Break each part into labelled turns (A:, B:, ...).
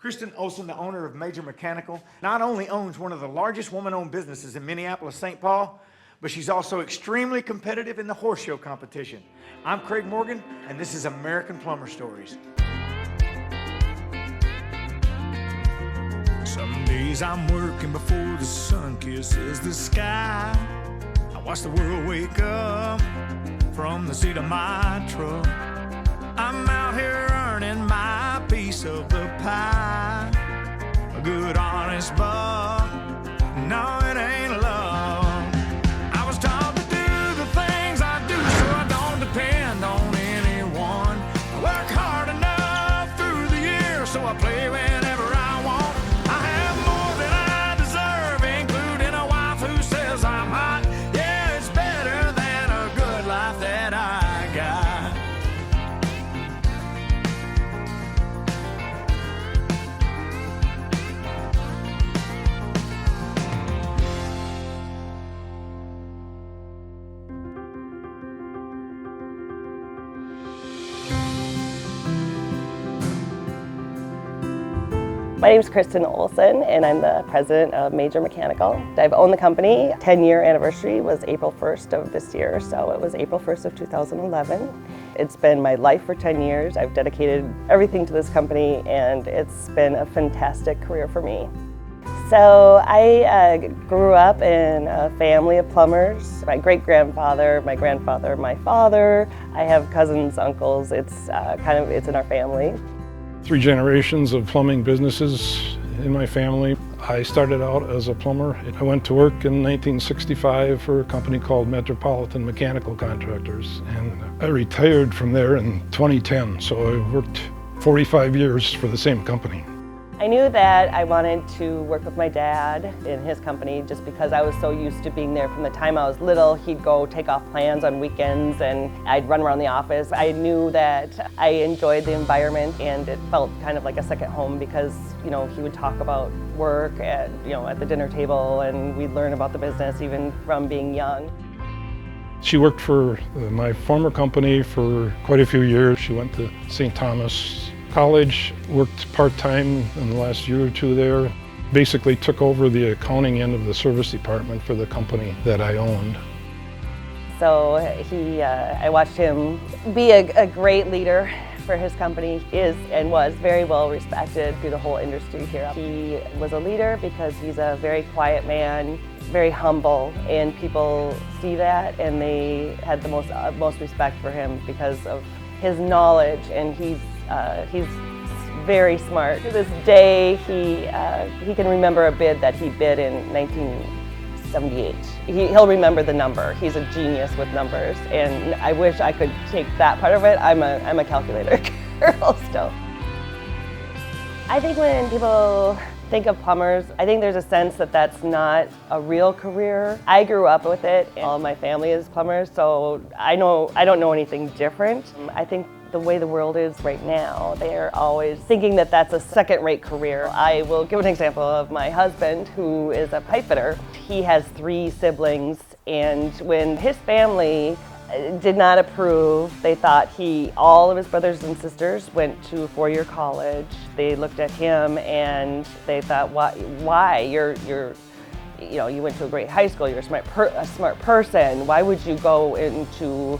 A: Kristen Olson, the owner of Major Mechanical, not only owns one of the largest woman-owned businesses in Minneapolis, St. Paul, but she's also extremely competitive in the horse show competition. I'm Craig Morgan, and this is American Plumber Stories. Some days I'm working before the sun kisses the sky. I watch the world wake up from the seat of my truck. I'm out here earning my piece of the pie. A good honest buck, no it ain't love. I was taught to do the things I do so I don't depend on anyone. I work hard enough through the year so I play whenever I want. I have more than I deserve, including a wife who says I'm hot. Yeah, it's better than a good life that I got.
B: My name is Kristen Olson, and I'm the president of Major Mechanical. I've owned the company. 10-year anniversary was April 1st of this year, so it was April 1st of 2011. It's been my life for 10 years. I've dedicated everything to this company, and it's been a fantastic career for me. So I grew up in a family of plumbers. My great-grandfather, my grandfather, my father. I have cousins, uncles. It's in our family.
C: 3 generations of plumbing businesses in my family. I started out as a plumber. I went to work in 1965 for a company called Metropolitan Mechanical Contractors, and I retired from there in 2010, so I worked 45 years for the same company.
B: I knew that I wanted to work with my dad in his company just because I was so used to being there from the time I was little. He'd go take off plans on weekends and I'd run around the office. I knew that I enjoyed the environment and it felt kind of like a second home because, you know, he would talk about work at the dinner table and we'd learn about the business even from being young.
C: She worked for my former company for quite a few years. She went to St. Thomas College, worked part-time in the last year or two there. Basically took over the accounting end of the service department for the company that I owned.
B: So I watched him be a great leader for his company. He is and was very well respected through the whole industry here. He was a leader because he's a very quiet man, very humble, and people see that and they had the most respect for him because of his knowledge, and he's very smart. To this day, he can remember a bid that he bid in 1978. He'll remember the number. He's a genius with numbers, and I wish I could take that part of it. I'm a calculator girl still. I think when people think of plumbers, I think there's a sense that that's not a real career. I grew up with it, and all my family is plumbers, so I don't know anything different. I think the way the world is right now, they're always thinking that that's a second-rate career. I will give an example of my husband, who is a pipe fitter. He has 3 siblings, and when his family did not approve, they thought all of his brothers and sisters went to a 4-year college. They looked at him and they thought, why? You went to a great high school, you're a smart person. Why would you go into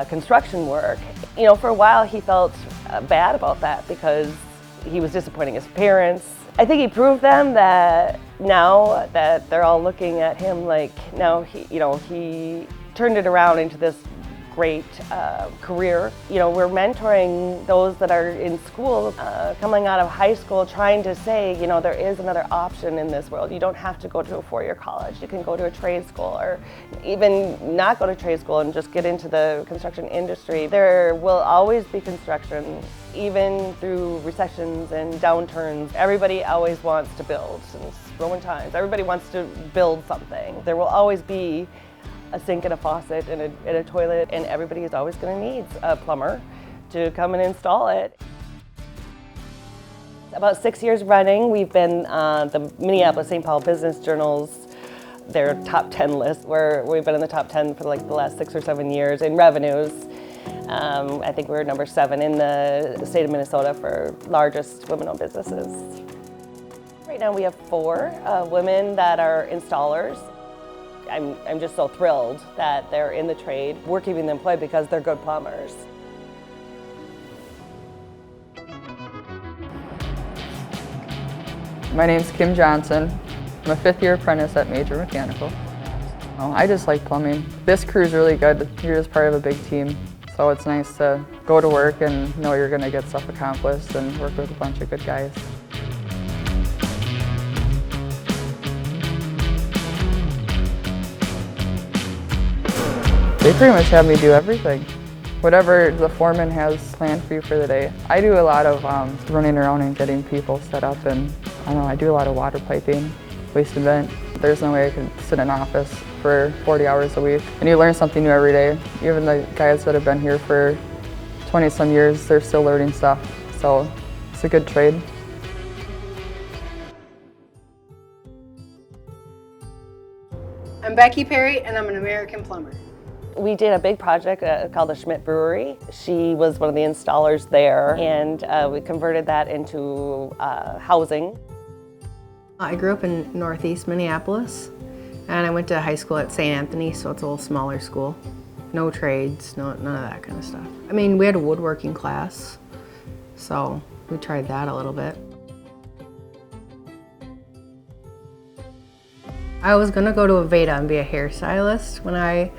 B: construction work? For a while he felt bad about that because he was disappointing his parents. I think he proved them that now that they're all looking at him like now he turned it around into this great career. We're mentoring those that are in school, coming out of high school, trying to say, there is another option in this world. You don't have to go to a 4-year college. You can go to a trade school or even not go to trade school and just get into the construction industry. There will always be construction, even through recessions and downturns. Everybody always wants to build. Since Roman times, everybody wants to build something. There will always be a sink and a faucet and a toilet, and everybody is always going to need a plumber to come and install it. About 6 years running, we've been the Minneapolis St. Paul Business Journal's their top 10 list, where we've been in the top 10 for like the last 6 or 7 years in revenues. I think we're number 7 in the state of Minnesota for largest women-owned businesses. Right now we have 4 women that are installers. I'm just so thrilled that they're in the trade. We're keeping them employed because they're good plumbers.
D: My name's Kim Johnson. I'm a 5th-year apprentice at Major Mechanical. I just like plumbing. This crew's really good. You're just part of a big team. So it's nice to go to work and know you're gonna get stuff accomplished and work with a bunch of good guys. They pretty much have me do everything. Whatever the foreman has planned for you for the day. I do a lot of running around and getting people set up, and I do a lot of water piping, waste and vent. There's no way I could sit in an office for 40 hours a week. And you learn something new every day. Even the guys that have been here for 20-some years, they're still learning stuff. So it's a good trade.
E: I'm Becky Perry, and I'm an American Plumber.
B: We did a big project called the Schmidt Brewery. She was one of the installers there, and we converted that into housing.
E: I grew up in northeast Minneapolis, and I went to high school at St. Anthony, so it's a little smaller school. No trades, none of that kind of stuff. I mean, we had a woodworking class, so we tried that a little bit. I was gonna go to Aveda and be a hairstylist when I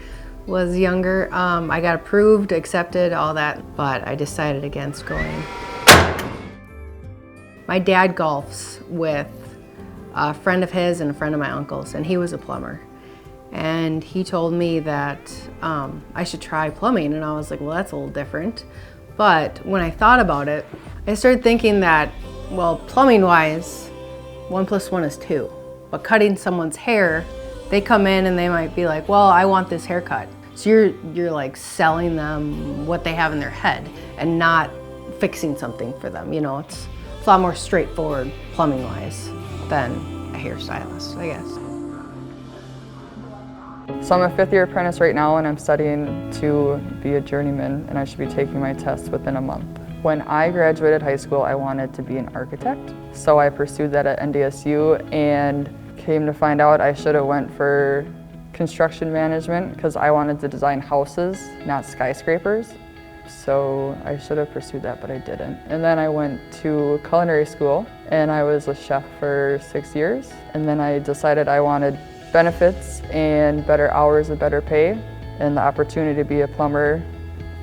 E: was younger. I got approved, accepted, all that, but I decided against going. My dad golfs with a friend of his and a friend of my uncle's, and he was a plumber. And he told me that I should try plumbing, and I was like, well, that's a little different. But when I thought about it, I started thinking that, well, plumbing-wise, 1 + 1 is 2. But cutting someone's hair, they come in and they might be like, well, I want this haircut. So you're like selling them what they have in their head and not fixing something for them. You know, it's a lot more straightforward plumbing-wise than a hairstylist, I guess.
D: So I'm a 5th-year apprentice right now, and I'm studying to be a journeyman, and I should be taking my test within a month. When I graduated high school, I wanted to be an architect. So I pursued that at NDSU and came to find out I should have went for construction management because I wanted to design houses, not skyscrapers. So I should have pursued that, but I didn't. And then I went to culinary school, and I was a chef for 6 years. And then I decided I wanted benefits and better hours and better pay. And the opportunity to be a plumber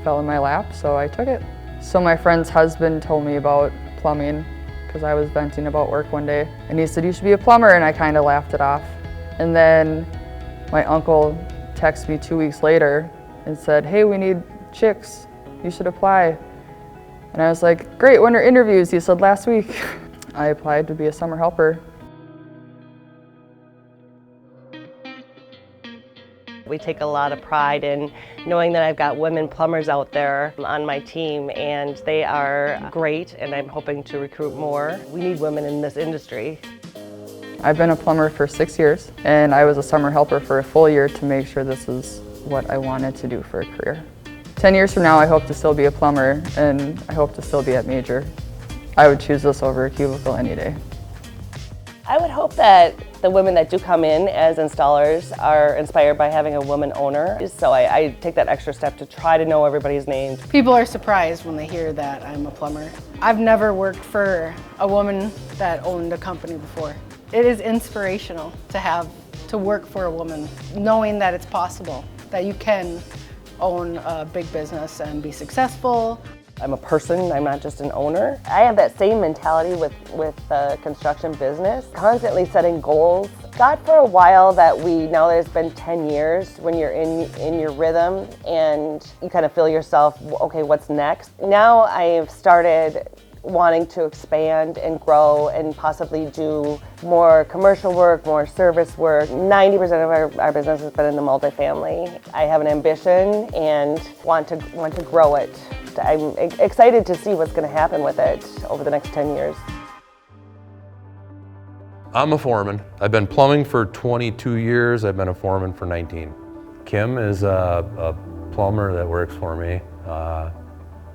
D: fell in my lap, so I took it. So my friend's husband told me about plumbing because I was venting about work one day. And he said, you should be a plumber, and I kind of laughed it off. And then my uncle texted me 2 weeks later and said, hey, we need chicks. You should apply. And I was like, great, when are interviews? He said, last week. I applied to be a summer helper.
B: We take a lot of pride in knowing that I've got women plumbers out there on my team, and they are great, and I'm hoping to recruit more. We need women in this industry.
D: I've been a plumber for 6 years, and I was a summer helper for a full year to make sure this is what I wanted to do for a career. 10 years from now, I hope to still be a plumber, and I hope to still be at Major. I would choose this over a cubicle any day.
B: I would hope that the women that do come in as installers are inspired by having a woman owner. So I take that extra step to try to know everybody's names.
E: People are surprised when they hear that I'm a plumber. I've never worked for a woman that owned a company before. It is inspirational to work for a woman, knowing that it's possible, that you can own a big business and be successful.
B: I'm a person, I'm not just an owner. I have that same mentality with the construction business, constantly setting goals. Thought for a while that now that it's been 10 years, when you're in your rhythm and you kind of feel yourself, okay, what's next? Now I have started wanting to expand and grow and possibly do more commercial work, more service work. 90% of our business has been in the multifamily. I have an ambition and want to grow it. I'm excited to see what's going to happen with it over the next 10 years.
F: I'm a foreman. I've been plumbing for 22 years. I've been a foreman for 19. Kim is a plumber that works for me.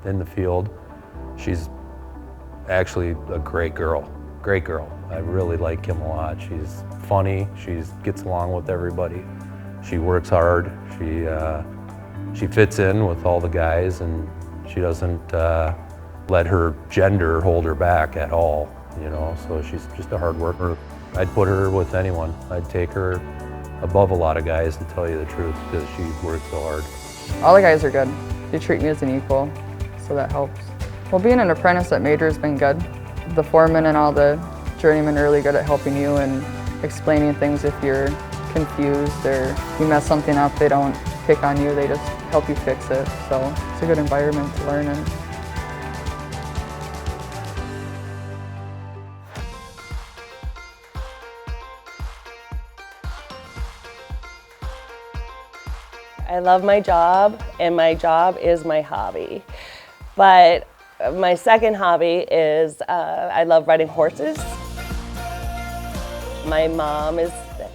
F: in the field. She's actually a great girl. Great girl. I really like Kim a lot. She's funny. She gets along with everybody. She works hard. She fits in with all the guys, and she doesn't let her gender hold her back at all. You know, so she's just a hard worker. I'd put her with anyone. I'd take her above a lot of guys, to tell you the truth, because she works so hard.
D: All the guys are good. They treat me as an equal, so that helps. Well, being an apprentice at Major has been good. The foreman and all the journeymen are really good at helping you and explaining things if you're confused or you mess something up. They don't pick on you, they just help you fix it. So it's a good environment to learn in.
B: I love my job, and my job is my hobby. But my second hobby is I love riding horses. My mom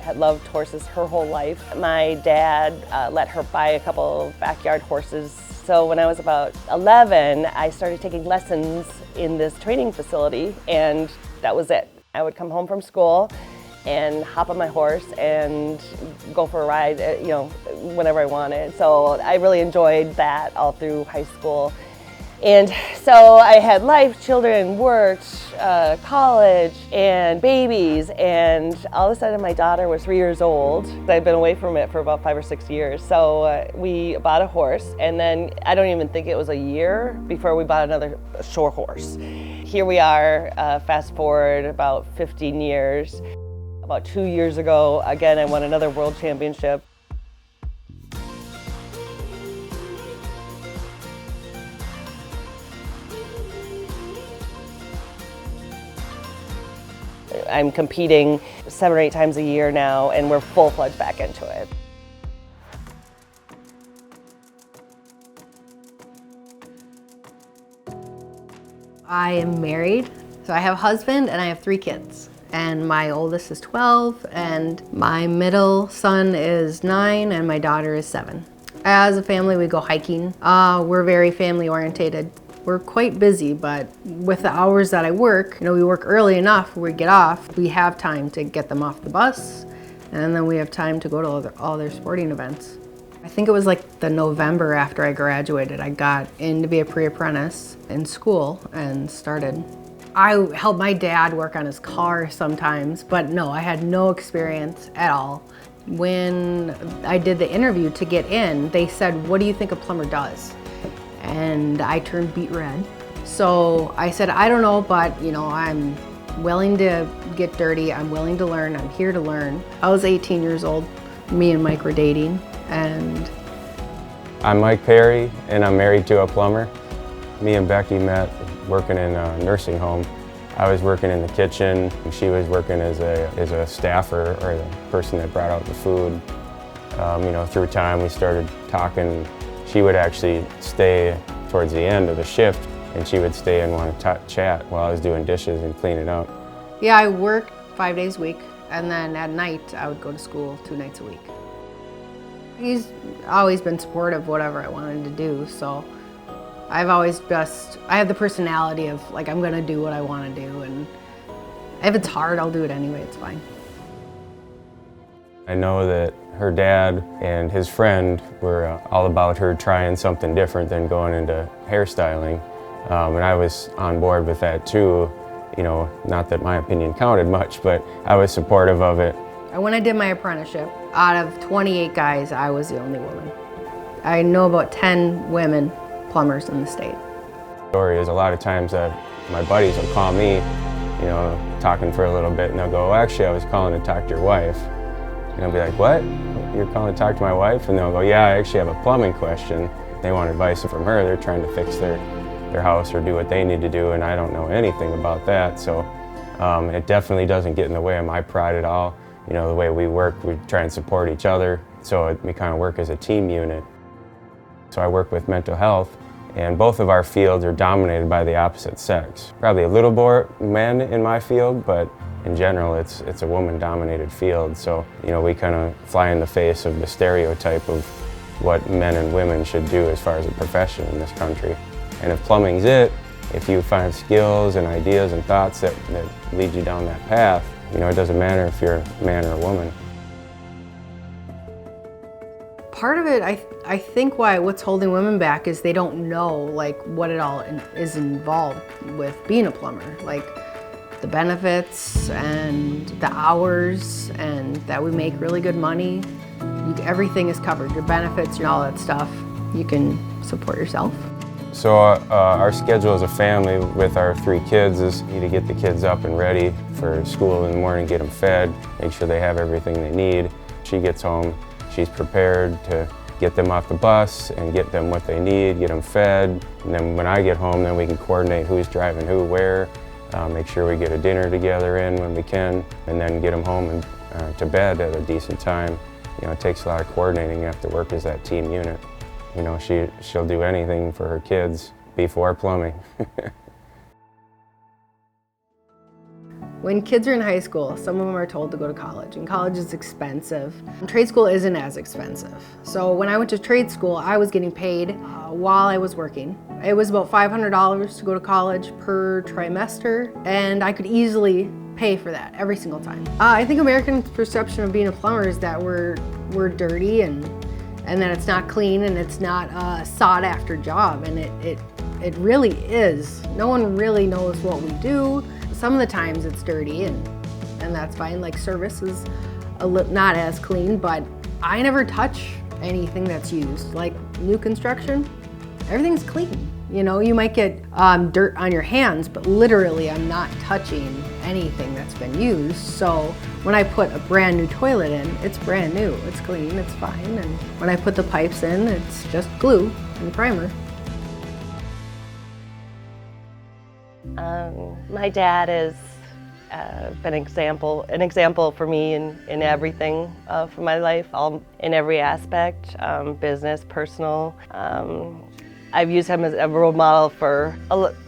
B: had loved horses her whole life. My dad let her buy a couple backyard horses. So when I was about 11, I started taking lessons in this training facility, and that was it. I would come home from school and hop on my horse and go for a ride, you know, whenever I wanted. So I really enjoyed that all through high school. And so I had life, children, worked, college, and babies, and all of a sudden my daughter was 3 years old. I'd been away from it for about 5 or 6 years. So we bought a horse, and then I don't even think it was a year before we bought another shore horse. Here we are, fast forward about 15 years. About 2 years ago, again, I won another world championship. I'm competing 7 or 8 times a year now, and we're full-fledged back into it.
E: I am married, so I have a husband and I have 3 kids. And my oldest is 12, and my middle son is 9, and my daughter is 7. As a family, we go hiking. We're very family oriented. We're quite busy, but with the hours that I work, you know, we work early enough, we get off, we have time to get them off the bus, and then we have time to go to all their sporting events. I think it was like the November after I graduated, I got in to be a pre-apprentice in school and started. I helped my dad work on his car sometimes, but no, I had no experience at all. When I did the interview to get in, they said, "What do you think a plumber does?" And I turned beet red. So I said, "I don't know, but you know, I'm willing to get dirty. I'm willing to learn. I'm here to learn." I was 18 years old. Me and Mike were dating, and
G: I'm Mike Perry, and I'm married to a plumber. Me and Becky met working in a nursing home. I was working in the kitchen, and she was working as a staffer, or the person that brought out the food. You know, through time we started talking. She would actually stay towards the end of the shift, and she would stay and want to chat while I was doing dishes and cleaning up.
E: yeah, I worked 5 days a week, and then at night I would go to school 2 nights a week. He's always been supportive of whatever I wanted to do, so I have the personality of like, I'm gonna do what I wanna do, and if it's hard, I'll do it anyway, it's fine.
G: I know that her dad and his friend were all about her trying something different than going into hairstyling. And I was on board with that too. You know, not that my opinion counted much, but I was supportive of it.
E: When I did my apprenticeship, out of 28 guys, I was the only woman. I know about 10 women plumbers in the state.
G: Story is a lot of times that my buddies will call me, you know, talking for a little bit, and they'll go, "Well, actually, I was calling to talk to your wife." And I'll be like, "What? You're calling to talk to my wife?" And they'll go, "Yeah, I actually have a plumbing question." They want advice from her. They're trying to fix their house or do what they need to do, and I don't know anything about that. So it definitely doesn't get in the way of my pride at all. You know, the way we work, we try and support each other. So we kind of work as a team unit. So I work with mental health, and both of our fields are dominated by the opposite sex. Probably a little more men in my field, but in general, it's a woman-dominated field. So, you know, we kind of fly in the face of the stereotype of what men and women should do as far as a profession in this country. And if plumbing's it, if you find skills and ideas and thoughts that lead you down that path, you know, it doesn't matter if you're a man or a woman.
E: Part of it, I think what's holding women back is they don't know like what it all is involved with being a plumber. Like the benefits and the hours, and that we make really good money. Everything is covered, your benefits and all that stuff. You can support yourself.
G: So our schedule as a family with our 3 kids is to get the kids up and ready for school in the morning, get them fed, make sure they have everything they need. She gets home, she's prepared to get them off the bus and get them what they need, get them fed. And then when I get home, then we can coordinate who's driving who, where, make sure we get a dinner together in when we can, and then get them home and to bed at a decent time. You know, it takes a lot of coordinating. You have to work as that team unit. You know, she'll do anything for her kids before plumbing.
E: When kids are in high school, some of them are told to go to college, and college is expensive. Trade school isn't as expensive. So when I went to trade school, I was getting paid while I was working. It was about $500 to go to college per trimester, and I could easily pay for that every single time. I think American perception of being a plumber is that we're dirty and that it's not clean and it's not a sought after job, and it really is. No one really knows what we do. Some of the times it's dirty and that's fine, like service is not as clean, but I never touch anything that's used. Like new construction, everything's clean. You know, you might get dirt on your hands, but literally I'm not touching anything that's been used. So when I put a brand new toilet in, it's brand new, it's clean, it's fine. And when I put the pipes in, it's just glue and primer.
B: My dad has been an example for me in everything for my life, in every aspect, business, personal. I've used him as a role model for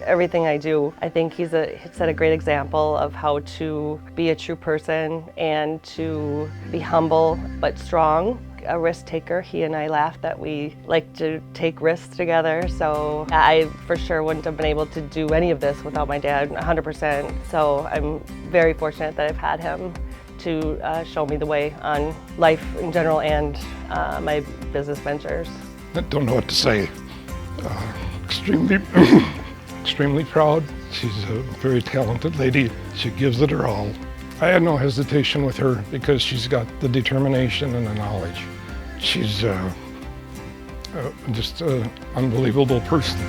B: everything I do. I think he's set a great example of how to be a true person and to be humble but strong. A risk taker. He and I laugh that we like to take risks together. So I for sure wouldn't have been able to do any of this without my dad, 100%. So I'm very fortunate that I've had him to show me the way on life in general and my business ventures.
C: I don't know what to say. Extremely proud. She's a very talented lady. She gives it her all. I had no hesitation with her because she's got the determination and the knowledge. She's just an unbelievable person.